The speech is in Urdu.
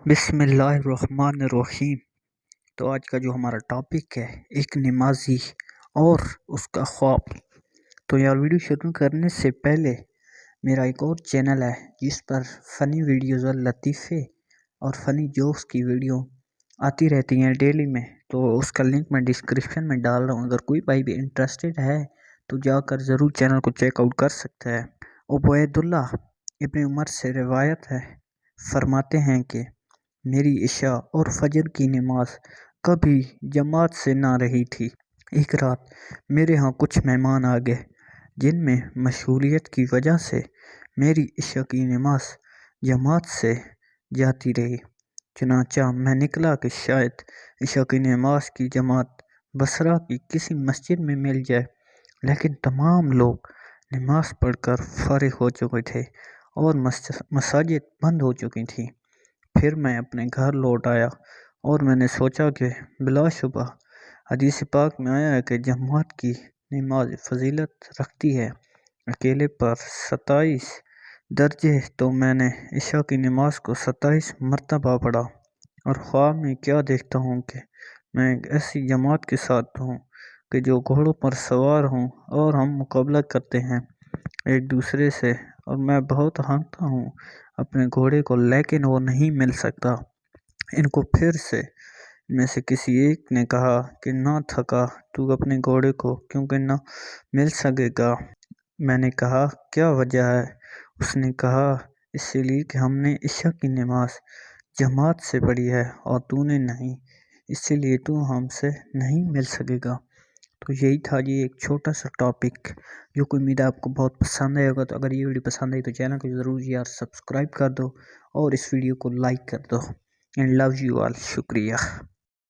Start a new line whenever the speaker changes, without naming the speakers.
بسم اللہ الرحمن الرحیم۔ تو آج کا جو ہمارا ٹاپک ہے ایک نمازی اور اس کا خواب۔ تو یار ویڈیو شروع کرنے سے پہلے میرا ایک اور چینل ہے جس پر فنی ویڈیوز اور لطیفے اور فنی جوکس کی ویڈیو آتی رہتی ہیں ڈیلی میں، تو اس کا لنک میں ڈسکرپشن میں ڈال رہا ہوں۔ اگر کوئی بھائی بھی انٹرسٹڈ ہے تو جا کر ضرور چینل کو چیک آؤٹ کر سکتا ہے۔ عبید اللہ ابن عمر سے روایت ہے، فرماتے ہیں کہ میری عشاء اور فجر کی نماز کبھی جماعت سے نہ رہی تھی۔ ایک رات میرے ہاں کچھ مہمان آ گئے جن میں مشغولیت کی وجہ سے میری عشاء کی نماز جماعت سے جاتی رہی۔ چنانچہ میں نکلا کہ شاید عشاء کی نماز کی جماعت بصرہ کی کسی مسجد میں مل جائے، لیکن تمام لوگ نماز پڑھ کر فارغ ہو چکے تھے اور مساجد بند ہو چکی تھیں۔ پھر میں اپنے گھر لوٹ آیا اور میں نے سوچا کہ بلا شبہ حدیث پاک میں آیا ہے کہ جماعت کی نماز فضیلت رکھتی ہے، اکیلے پر 27 درجے۔ تو میں نے عشاء کی نماز کو 27 مرتبہ پڑھا، اور خواب میں کیا دیکھتا ہوں کہ میں ایک ایسی جماعت کے ساتھ ہوں کہ جو گھوڑوں پر سوار ہوں اور ہم مقابلہ کرتے ہیں ایک دوسرے سے، اور میں بہت ہانکتا ہوں اپنے گھوڑے کو، لیکن وہ نہیں مل سکتا۔ ان کو پھر سے ان میں سے کسی ایک نے کہا کہ نہ تھکا تو اپنے گھوڑے کو کیونکہ نہ مل سکے گا۔ میں نے کہا کیا وجہ ہے؟ اس نے کہا اس لیے کہ ہم نے عشاء کی نماز جماعت سے پڑھی ہے اور تو نے نہیں، اس لیے تو ہم سے نہیں مل سکے گا۔ تو یہی تھا جی ایک چھوٹا سا ٹاپک جو کہ امید ہے آپ کو بہت پسند آئے گا۔ تو اگر یہ ویڈیو پسند آئی تو چینل کو ضرور یار سبسکرائب کر دو اور اس ویڈیو کو لائک کر دو۔ اینڈ لو یو آل، شکریہ۔